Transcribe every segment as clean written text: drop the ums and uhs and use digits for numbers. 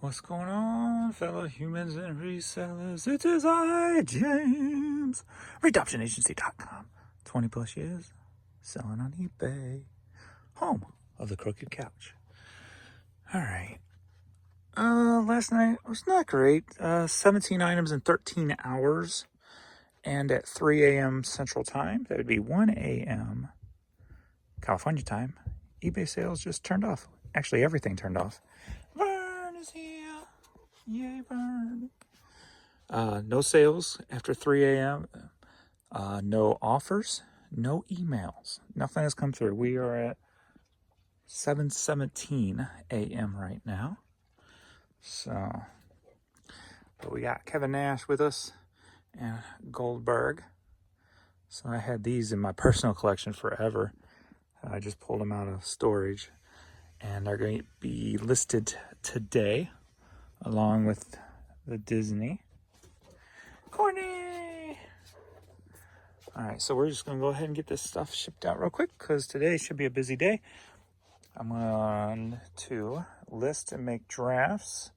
What's going on, fellow humans and resellers? It is I, James, ReadoptionAgency.com. 20 plus years selling on eBay. Home of the crooked couch. All right. Last night was not great. 17 items in 13 hours. And at 3 a.m. Central Time, that would be 1 a.m. California time, eBay sales just turned off. Actually, everything turned off. Vern is here. Yay, Vern. No sales after 3 a.m. No offers, no emails. Nothing has come through. We are at 7:17 a.m. right now. So, but we got Kevin Nash with us and Goldberg. So I had these in my personal collection forever. I just pulled them out of storage, and they're going to be listed today along with the Disney. Courtney! All right, so we're just going to go ahead and get this stuff shipped out real quick because today should be a busy day. I'm going to list and make drafts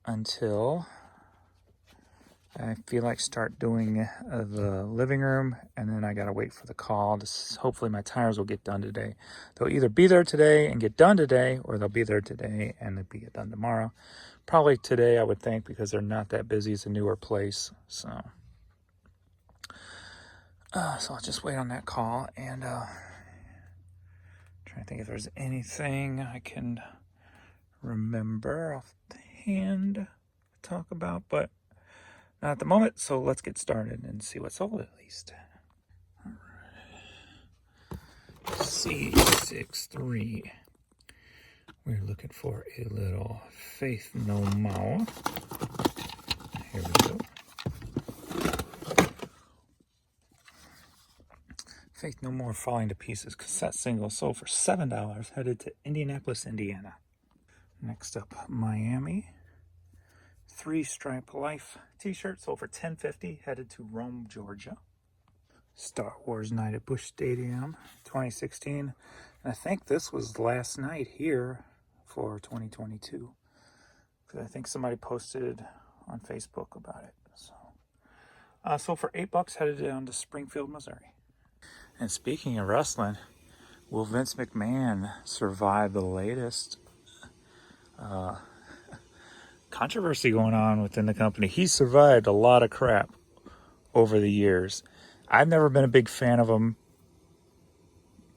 until I feel like start doing the living room, and then I got to wait for the call. Hopefully my tires will get done today. They'll either be there today and get done today, or they'll be there today and they'll be done tomorrow. Probably today, I would think, because they're not that busy. It's a newer place. So I'll just wait on that call and try to think if there's anything I can remember off the hand to talk about, but not at the moment. So let's get started and see what's sold at least. All right. C63. We're looking for a little Faith No More. Here we go. Faith No More Falling to Pieces cassette single sold for $7, headed to Indianapolis, Indiana. Next up, Miami. 3-Stripe Life t-shirt sold for $10.50, headed to Rome, Georgia. Star Wars Night at Busch Stadium 2016. And I think this was last night here for 2022. Because I think somebody posted on Facebook about it. So, sold for $8, headed down to Springfield, Missouri. And speaking of wrestling, will Vince McMahon survive the latest controversy going on within the company? He survived a lot of crap over the years. I've never been a big fan of him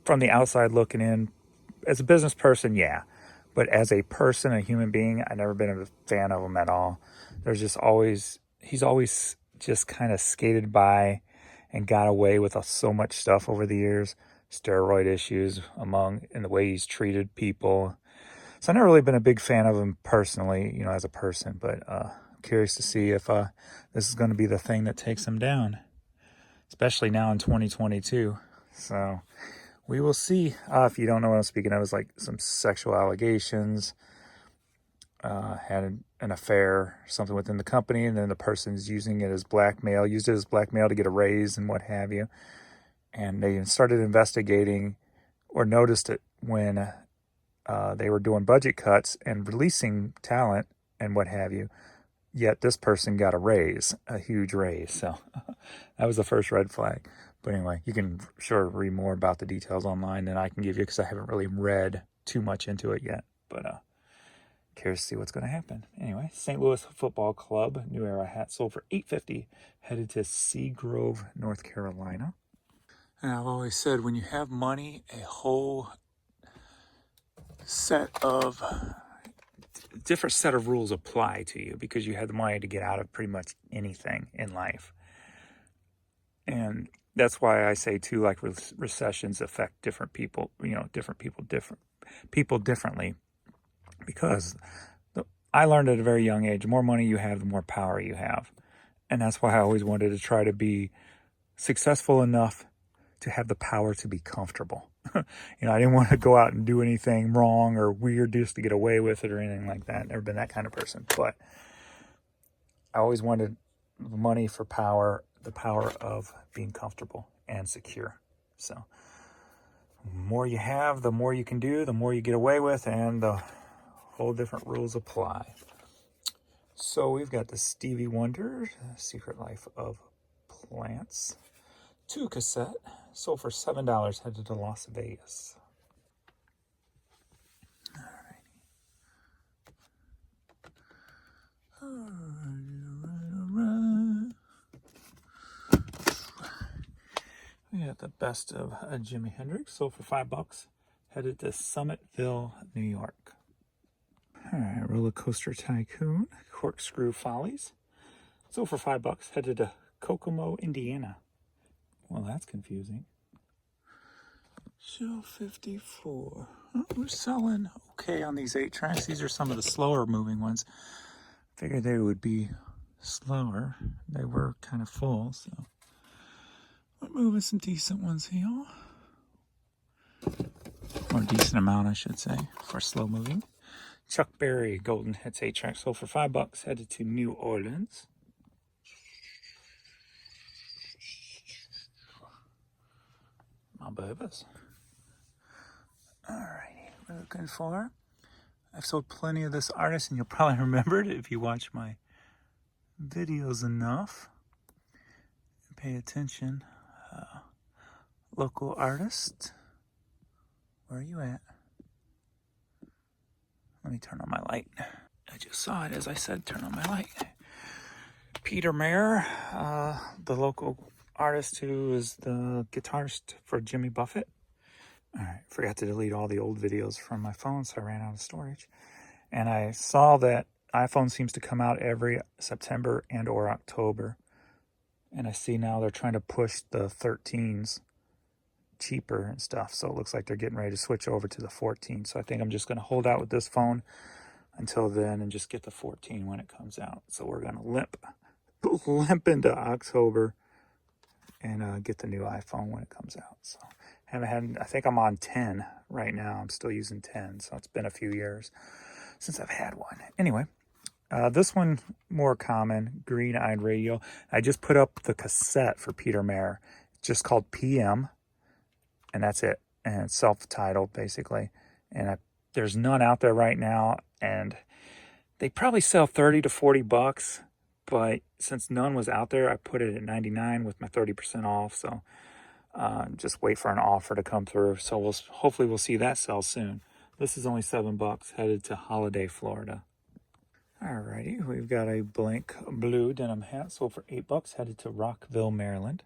from the outside looking in. As a business person, yeah. But as a person, a human being, I've never been a fan of him at all. He's always just kind of skated by and got away with so much stuff over the years. Steroid issues in the way he's treated people. So I've never really been a big fan of him personally, as a person. But I'm curious to see if this is going to be the thing that takes him down, especially now in 2022. So we will see. If you don't know what I'm speaking of, it's like some sexual allegations, had an affair, something within the company, and then the person's used it as blackmail to get a raise and what have you. And they started investigating or noticed it when they were doing budget cuts and releasing talent and what have you. Yet this person got a huge raise. So that was the first red flag. But anyway, you can read more about the details online than I can give you because I haven't really read too much into it yet. But curious to see what's going to happen. Anyway, St. Louis Football Club New Era hat sold for $8.50, headed to Seagrove, North Carolina. And I've always said, when you have money, a whole different set of rules apply to you because you have the money to get out of pretty much anything in life. And that's why I say too, like recessions affect different people, different people differently. Because I learned at a very young age, the more money you have, the more power you have. And that's why I always wanted to try to be successful enough to have the power to be comfortable. I didn't want to go out and do anything wrong or weird just to get away with it or anything like that. Never been that kind of person. But I always wanted money for power, the power of being comfortable and secure. So the more you have, the more you can do, the more you get away with, and the Whole different rules apply. So we've got the Stevie Wonder, Secret Life of Plants, 2 cassette, sold for $7, headed to Las Vegas. We got the Best of Jimi Hendrix, sold for $5, headed to Summitville, New York. All right, Roller Coaster Tycoon, Corkscrew Follies, sold for $5, headed to Kokomo, Indiana. Well, that's confusing. Show 54. Oh, we're selling okay on these 8-tracks. These are some of the slower moving ones. Figured they would be slower. They were kind of full, so we're moving some decent ones here. Or a decent amount, I should say, for slow moving. Chuck Berry Golden Hits 8-track, sold for $5, headed to New Orleans. My babies. Alrighty, we're looking for. I've sold plenty of this artist, and you'll probably remember it if you watch my videos enough. Pay attention. Local artist. Where are you at? Let me turn on my light. I just saw it as I said, turn on my light. Peter Mayer, the local artist who is the guitarist for Jimmy Buffett. All right, forgot to delete all the old videos from my phone, so I ran out of storage. And I saw that iPhone seems to come out every September and or October. And I see now they're trying to push the 13s cheaper and stuff. So it looks like they're getting ready to switch over to the 14. So I think I'm just going to hold out with this phone until then and just get the 14 when it comes out. So we're going to limp into October and get the new iPhone when it comes out. So I think I'm on 10 right now. I'm still using 10. So it's been a few years since I've had one. Anyway, this one more common, Green Eyed Radio. I just put up the cassette for Peter Mayer. It's just called PM, and that's it. And it's self-titled, basically. And there's none out there right now, and they probably sell 30 to 40 bucks. But since none was out there, I put it at 99 with my 30% off. So just wait for an offer to come through. So hopefully we'll see that sell soon. This is only $7, headed to Holiday, Florida. Alrighty, we've got a blank blue denim hat, sold for $8, headed to Rockville, Maryland.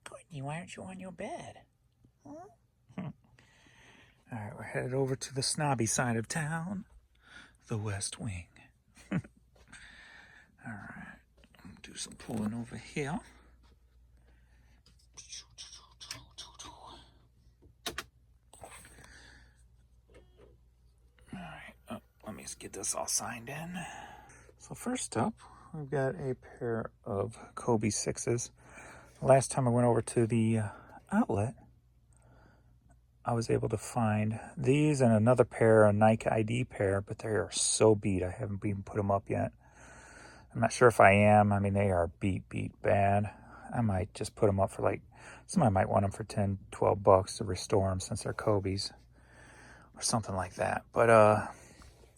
Courtney, why aren't you on your bed? Huh? All right, we're headed over to the snobby side of town, the West Wing. All right, do some pulling over here. All right, let me just get this all signed in. So first up, we've got a pair of Kobe 6s. Last time I went over to the outlet, I was able to find these and another pair, a Nike ID pair, but they are so beat. I haven't even put them up yet. I'm not sure if I am. I mean, they are beat bad. I might just put them up for somebody might want them for 10, 12 bucks to restore them since they're Kobe's or something like that. But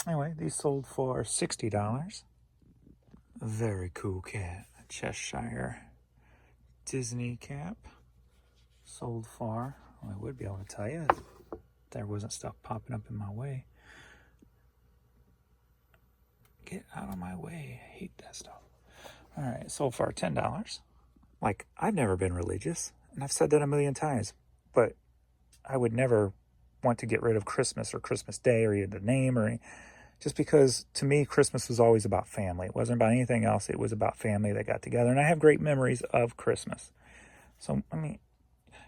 anyway, these sold for $60. A very cool cat, a Cheshire Disney cap. Sold for, well, I would be able to tell you if there wasn't stuff popping up in my way. Get out of my way. I hate that stuff. All right, sold for $10. Like, I've never been religious, and I've said that a million times, but I would never want to get rid of Christmas or Christmas Day or the name or anything, just because to me, Christmas was always about family. It wasn't about anything else. It was about family that got together, and I have great memories of Christmas. So, I mean,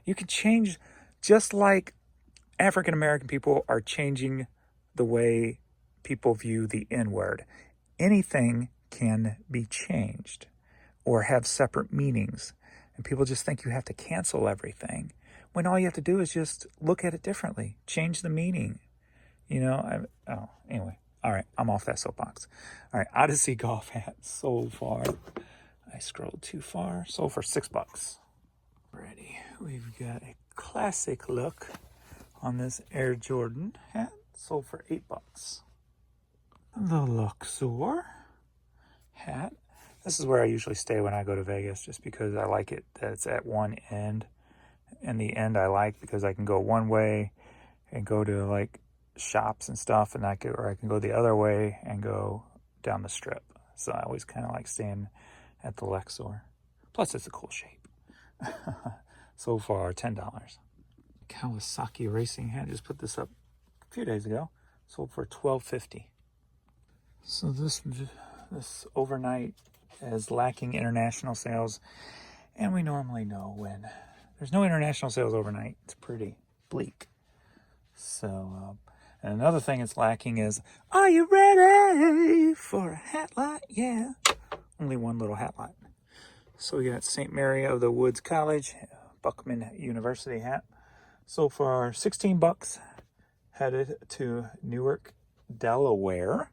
you can change, just like African American people are changing the way people view the N-word. Anything can be changed or have separate meanings. And people just think you have to cancel everything, when all you have to do is just look at it differently. Change the meaning. Anyway. All right, I'm off that soapbox. All right, Odyssey golf hat sold for, I scrolled too far, sold for $6. Ready. We've got a classic look on this Air Jordan hat, sold for $8. The Luxor hat. This is where I usually stay when I go to Vegas, just because I like it that it's at one end. And the end I like because I can go one way and go to like shops and stuff, and or I can go the other way and go down the strip. So I always kind of like staying at the Luxor. Plus, it's a cool shape. So far, $10. Kawasaki racing hat. Just put this up a few days ago. Sold for $12.50. So this overnight is lacking international sales, and we normally know when there's no international sales overnight. It's pretty bleak. So, and another thing it's lacking is, are you ready for a hat lot? Yeah. Only one little hat lot. So we got St. Mary of the Woods College, Buckman University hat. So for $16, headed to Newark, Delaware.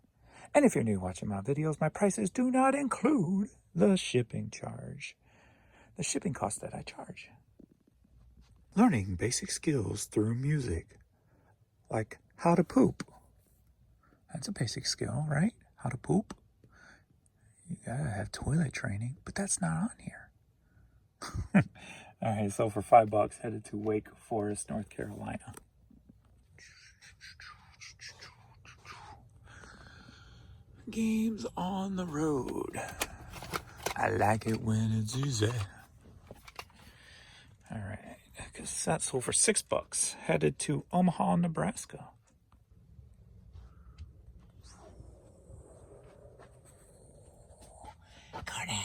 And if you're new watching my videos, my prices do not include the shipping charge. The shipping cost that I charge. Learning basic skills through music. Like how to poop. That's a basic skill, right? How to poop. You gotta have toilet training, but that's not on here. All right, so for $5, headed to Wake Forest, North Carolina. Games on the road. I like it when it's easy. All right, because that sold for $6, headed to Omaha, Nebraska. Carney.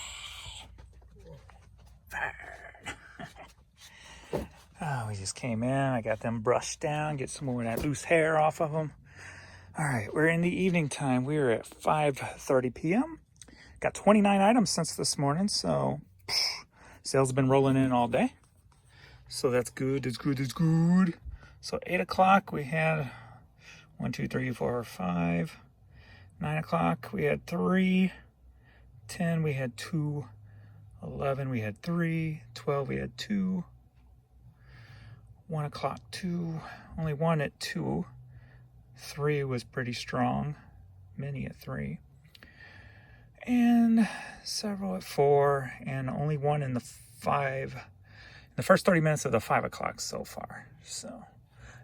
Oh, we just came in. I got them brushed down, get some more of that loose hair off of them. All right, we're in the evening time. We're at 5:30 p.m. Got 29 items since this morning, so sales have been rolling in all day. So that's good, it's good, it's good. So 8 o'clock we had 1, 2, 3, 4, 5. 9 o'clock we had 3. 10 we had 2. 11 we had 3. 12 we had 2. 1 o'clock 2. Only one at 2. 3 was pretty strong. Many at 3. And several at 4. And only one in the 5. In the first 30 minutes of the 5 o'clock so far. So,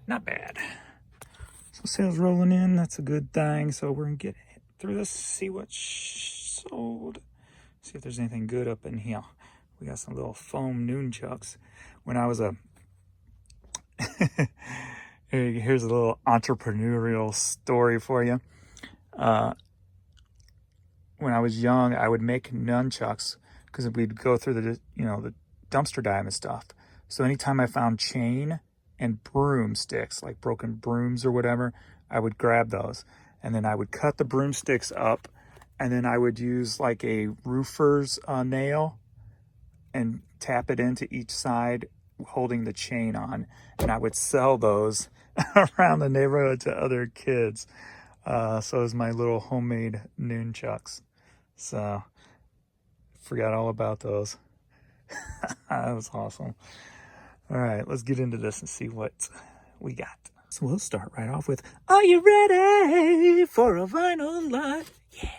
not bad. So sales rolling in. That's a good thing. So we're going to get through this, see what sold. See if there's anything good up in here. We got some little foam nunchucks. When I was a... Here's a little entrepreneurial story for you. When I was young, I would make nunchucks because we'd go through the dumpster dive and stuff. So anytime I found chain and broomsticks, like broken brooms or whatever, I would grab those. And then I would cut the broomsticks up, and then I would use like a roofer's nail and tap it into each side, holding the chain on. And I would sell those around the neighborhood to other kids. So it was my little homemade nunchucks. So forgot all about those. That was awesome. All right, let's get into this and see what we got. So we'll start right off with, are you ready for a vinyl lot? Yeah.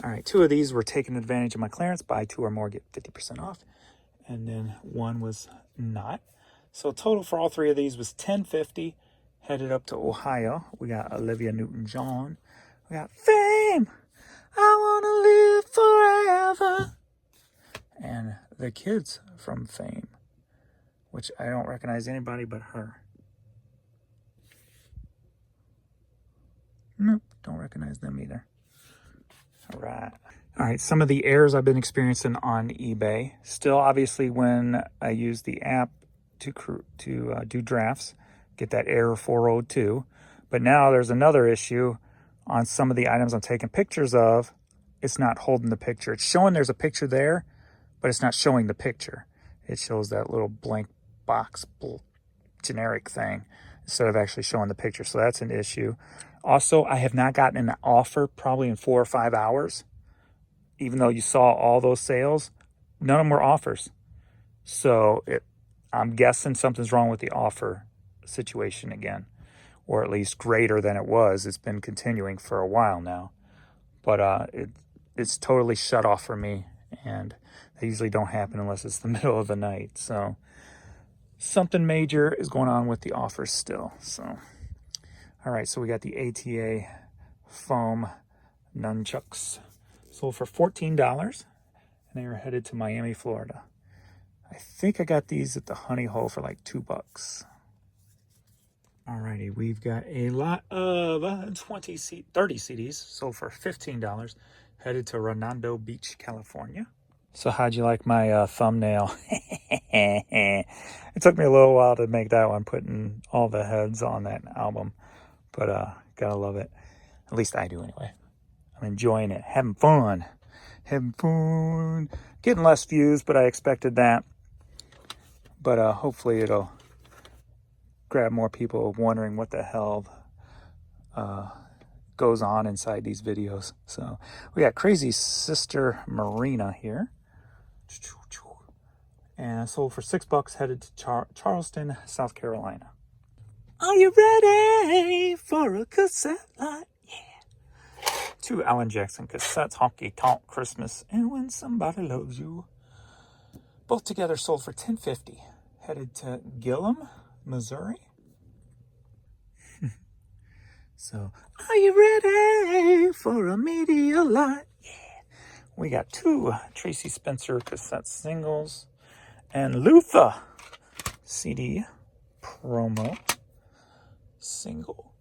All right, 2 of these were taking advantage of my clearance. Buy 2 or more, get 50% off. And then 1 was not. So total for all 3 of these was $10.50. Headed up to Ohio. We got Olivia Newton-John. We got Fame. I want to live forever. And the kids from Fame, which I don't recognize anybody but her. Nope, don't recognize them either. All right, some of the errors I've been experiencing on eBay. Still, obviously, when I use the app to do drafts, get that error 402. But now there's another issue on some of the items I'm taking pictures of. It's not holding the picture. It's showing there's a picture there, but it's not showing the picture. It shows that little blank box generic thing instead of actually showing the picture. So that's an issue. Also, I have not gotten an offer probably in 4 or 5 hours. Even though you saw all those sales, none of them were offers. So I'm guessing something's wrong with the offer situation again, or at least greater than it was. It's been continuing for a while now, but it's totally shut off for me, and they usually don't happen unless it's the middle of the night. So something major is going on with the offers still. So, all right, so we got the ATA foam nunchucks sold for $14, and they are headed to Miami, Florida. I think I got these at the Honey Hole for like $2. Alrighty, we've got a lot of 30 CDs sold for $15, headed to Redondo Beach, California. So how'd you like my thumbnail? It took me a little while to make that one, putting all the heads on that album, but gotta love it. At least I do anyway. I'm enjoying it, having fun. Getting less views, but I expected that. But hopefully it'll grab more people wondering what the hell goes on inside these videos. So we got Crazy Sister Marina here, and sold for $6, headed to Charleston, South Carolina. Are you ready for a cassette line? Yeah. 2 Alan Jackson cassettes, Honky Tonk Christmas and When Somebody Loves You. Both together sold for $10.50, headed to Gillum, Missouri. So, are you ready for a media light? Yeah. We got 2 Tracy Spencer cassette singles and Luther CD promo single.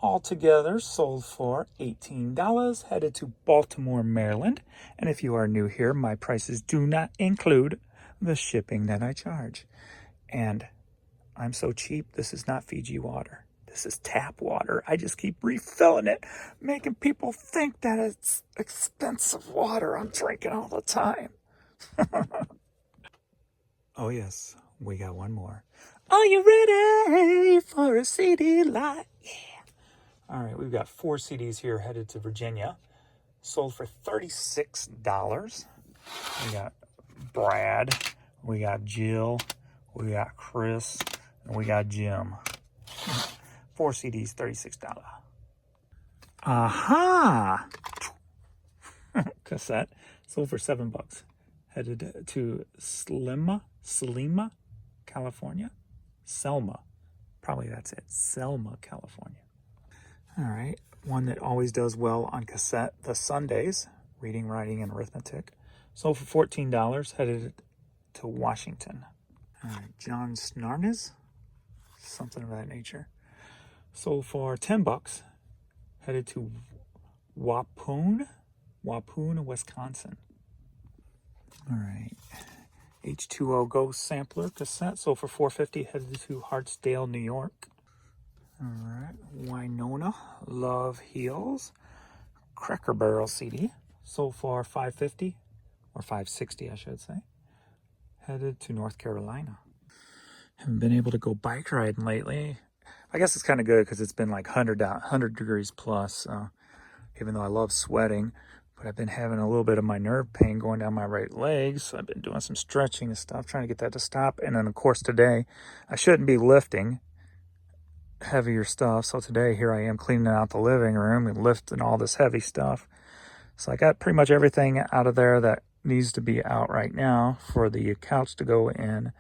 All together sold for $18, headed to Baltimore, Maryland. And if you are new here, my prices do not include the shipping that I charge. And I'm so cheap, this is not Fiji water. This is tap water. I just keep refilling it, making people think that it's expensive water I'm drinking all the time. Oh yes, we got one more. Are you ready for a CD light? Yeah. All right, we've got 4 CDs here headed to Virginia. Sold for $36. We got Brad, we got Jill, we got Chris, and we got Jim. 4 CDs, $36. Aha! Cassette sold for $7. Headed to Selma, California. Selma. Probably that's it. Selma, California. All right. One that always does well on cassette, The Sundays, Reading, Writing, and Arithmetic. Sold for $14. Headed to Washington. All right. John Snarnes. Something of that nature. Sold for $10. Headed to Waupun, Wisconsin. All right. H2O Ghost Sampler cassette sold for $4.50, headed to Hartsdale, New York. All right. Winona Love Heals Cracker Barrel CD sold for $5.50, or $5.60, I should say. Headed to North Carolina. Haven't been able to go bike riding lately. I guess it's kind of good because it's been like 100 degrees plus, even though I love sweating. But I've been having a little bit of my nerve pain going down my right leg, so I've been doing some stretching and stuff, trying to get that to stop. And then, of course, today, I shouldn't be lifting heavier stuff. So today, here I am cleaning out the living room and lifting all this heavy stuff. So I got pretty much everything out of there that needs to be out right now for the couch to go in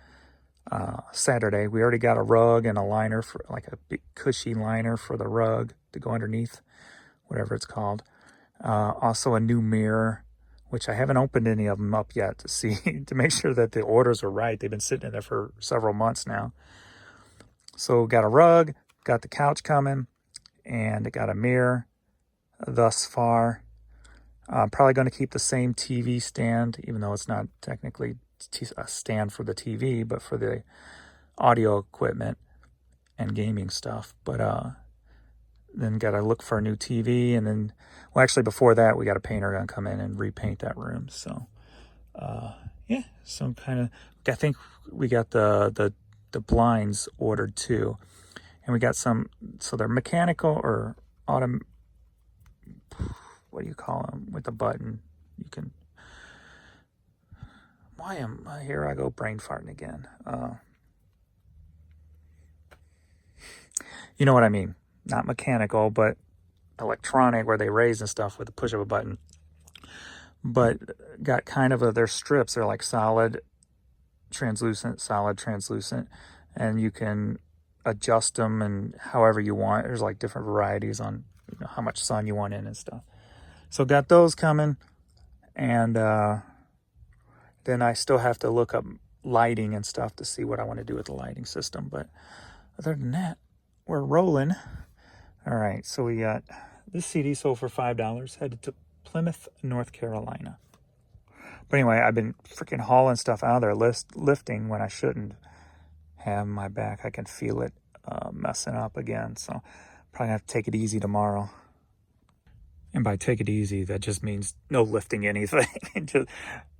Saturday. We already got a rug and a liner, for like a big cushy liner for the rug to go underneath, whatever it's called. Also a new mirror, which I haven't opened any of them up yet to see, to make sure that the orders are right. They've been sitting in there for several months now. So got a rug, got the couch coming, and got a mirror thus far. I'm probably going to keep the same TV stand, even though it's not technically a stand for the TV, but for the audio equipment and gaming stuff. But then got to look for a new TV, and then, well, actually before that, we got a painter going to come in and repaint that room. So, yeah, some kind of, I think we got the blinds ordered too, and we got some, so they're mechanical or what do you call them, with the button? You can here I go brain farting again. You know what I mean? Not mechanical, but electronic, where they raise and stuff with the push of a button. But got kind of their strips. They're like solid, translucent, and you can adjust them and however you want. There's like different varieties on how much sun you want in and stuff. So got those coming, and then I still have to look up lighting and stuff to see what I want to do with the lighting system. But other than that, we're rolling. All right, so we got this CD sold for $5, headed to Plymouth, North Carolina. But anyway, I've been freaking hauling stuff out of there, lifting when I shouldn't have my back. I can feel it messing up again, so probably have to take it easy tomorrow. And by take it easy, that just means no lifting anything.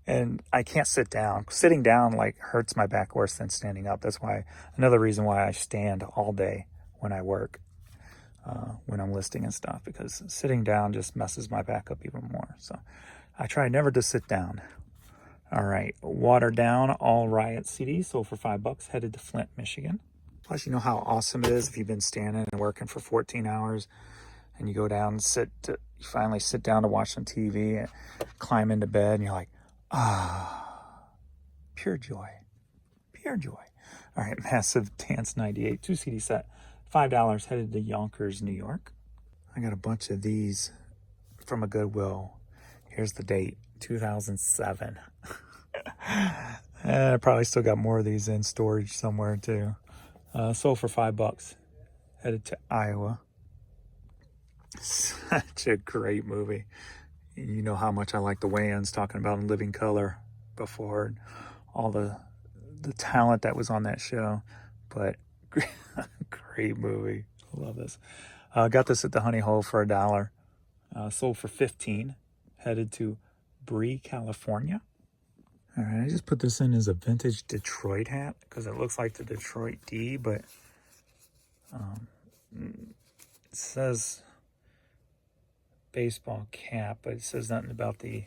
And I can't sit down. Sitting down like hurts my back worse than standing up. That's why another reason why I stand all day when I work, when I'm listing and stuff, because sitting down just messes my back up even more. So I try never to sit down. All right, Watered Down All Riot CD sold for $5, headed to Flint, Michigan. Plus, you know how awesome it is if you've been standing and working for 14 hours and you go down and you finally sit down to watch some TV and climb into bed and you're like, pure joy, pure joy. All right, Massive Dance 98, 2 CD set, $5, headed to Yonkers, New York. I got a bunch of these from a Goodwill. Here's the date, 2007. I probably still got more of these in storage somewhere too. Sold for $5, headed to Iowa. Such a great movie. You know how much I like the Wayans talking about In Living Color before, all the talent that was on that show. But great movie. I love this. Got this at the Honey Hole for $1. Sold for $15, headed to Bree, California. All right, I just put this in as a vintage Detroit hat because it looks like the Detroit D, but it says baseball cap, but it says nothing about the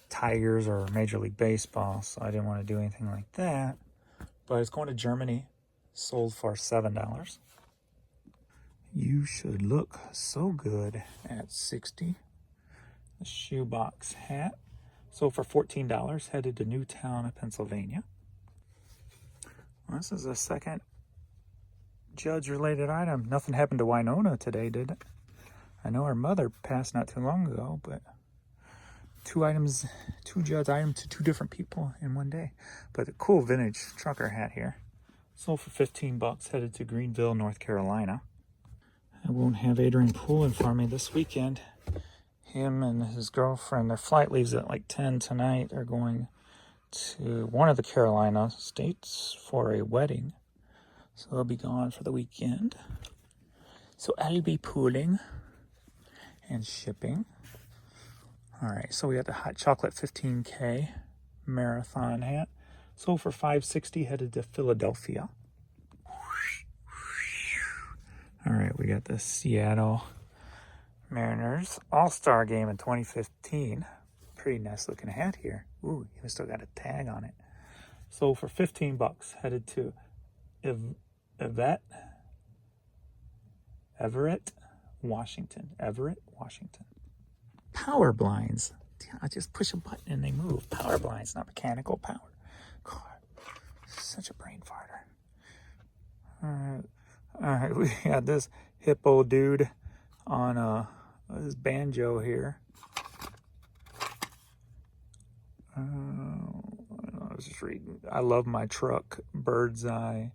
Tigers or Major League Baseball, so I didn't want to do anything like that. But it's going to Germany, sold for $7. You Should Look So Good at 60. The shoebox hat, sold for $14, headed to Newtown, Pennsylvania. Well, this is a second judge-related item. Nothing happened to Winona today, did it? I know her mother passed not too long ago, but two judge items to 2 different people in one day. But a cool vintage trucker hat here. Sold for $15, headed to Greenville, North Carolina. I won't have Adrian pulling for me this weekend. Him and his girlfriend, their flight leaves at like 10 tonight. They're going to one of the Carolina states for a wedding. So they'll be gone for the weekend. So I'll be pooling and shipping. All right, so we got the Hot Chocolate 15K marathon hat. Sold for $5.60, headed to Philadelphia. All right, we got the Seattle Mariners All-Star game in 2015. Pretty nice looking hat here. Ooh, even still got a tag on it. Sold for $15, headed to Everett, Washington. Power blinds. I just push a button and they move. Power blinds, not mechanical power. God, such a brain farter. All right, we got this hippo dude on this banjo here. I was just reading. I love my truck. Bird's eye.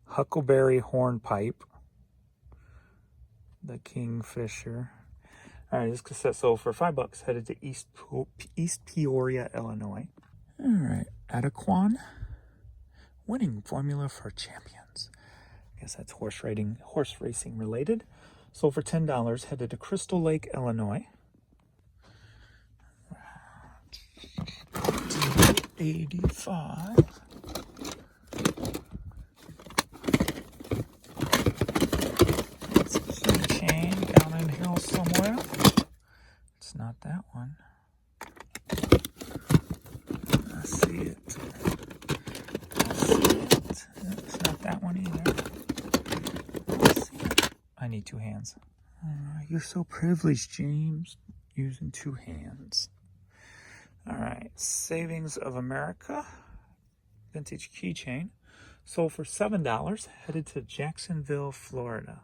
Huckleberry hornpipe. The Kingfisher. All right, this cassette sold for $5, headed to East Peoria, Illinois. All right, Adequan. Winning formula for champions. I guess that's horse racing related. Sold for $10, headed to Crystal Lake, Illinois. 85. It's a keychain down in here somewhere. It's not that one. need two hands. You're so privileged, James, using two hands. All right, Savings of America vintage keychain sold for $7, headed to Jacksonville, Florida.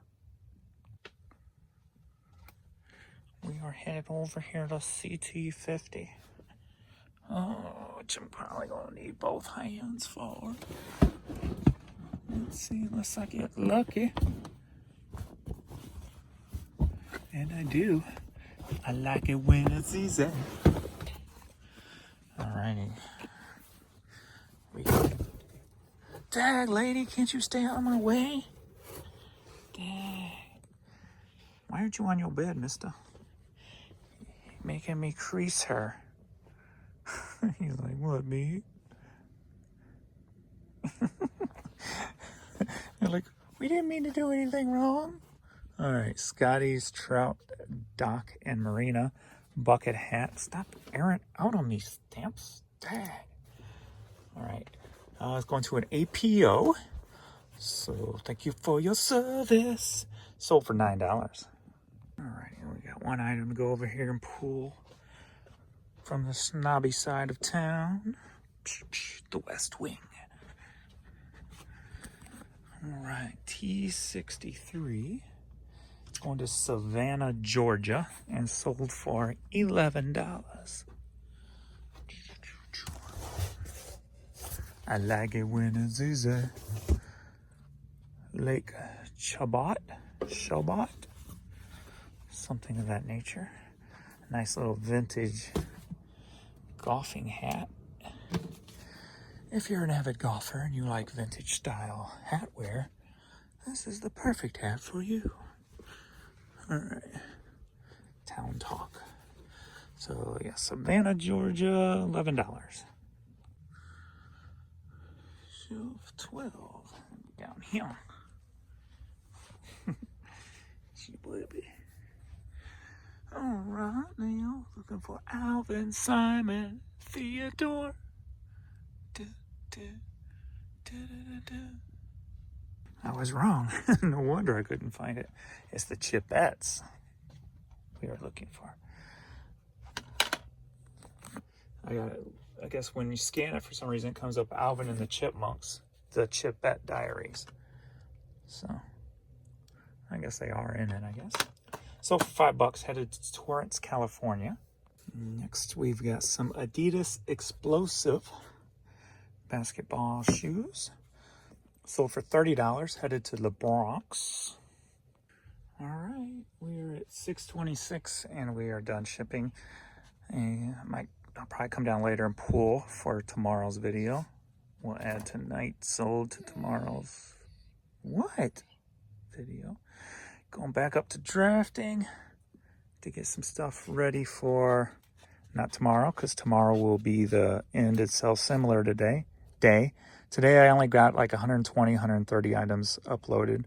We are headed over here to CT50. Oh, which I'm probably gonna need both hands for. Let's see, unless I get lucky. And I do. I like it when it's easy. Alrighty. Dag, lady, can't you stay out of my way? Dag. Why aren't you on your bed, mister? Making me crease her. He's like, what, me? They're like, we didn't mean to do anything wrong. All right, Scotty's Trout Dock and Marina bucket hat. Stop airing out on these stamps. Dang. All right, it's going to an APO. So thank you for your service. Sold for $9. All right, we got one item to go over here and pull from the snobby side of town. The West Wing. All right, T63. It's going to Savannah, Georgia, and sold for $11. I like it when it's easy. Lake Chabot, something of that nature. Nice little vintage golfing hat. If you're an avid golfer and you like vintage style hat wear, this is the perfect hat for you. All right, Town Talk. So yeah, Savannah, Georgia, $11. Shelf 12 down here. All right, now looking for Alvin, Simon, Theodore. I was wrong. No wonder I couldn't find it. It's the Chipettes we are looking for. I guess when you scan it, for some reason, it comes up Alvin and the Chipmunks, the Chipette Diaries. So I guess they are in it, I guess. So for $5, headed to Torrance, California. Next, we've got some Adidas Explosive basketball shoes. Sold for $30, headed to the Bronx. All right, we're at 6:26 and we are done shipping. And I'll probably come down later and pull for tomorrow's video. We'll add tonight sold to tomorrow's video. Going back up to drafting to get some stuff ready for, not tomorrow, because tomorrow will be the end of Sell Similar day. Today I only got like 120, 130 items uploaded.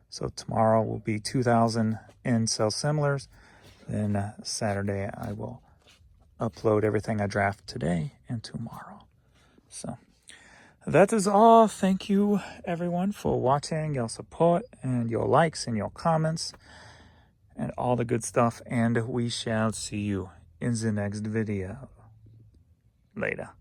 So tomorrow will be 2,000 in Sell Similars. Then Saturday I will upload everything I draft today and tomorrow. So that is all. Thank you everyone for watching, your support and your likes and your comments and all the good stuff. And we shall see you in the next video. Later.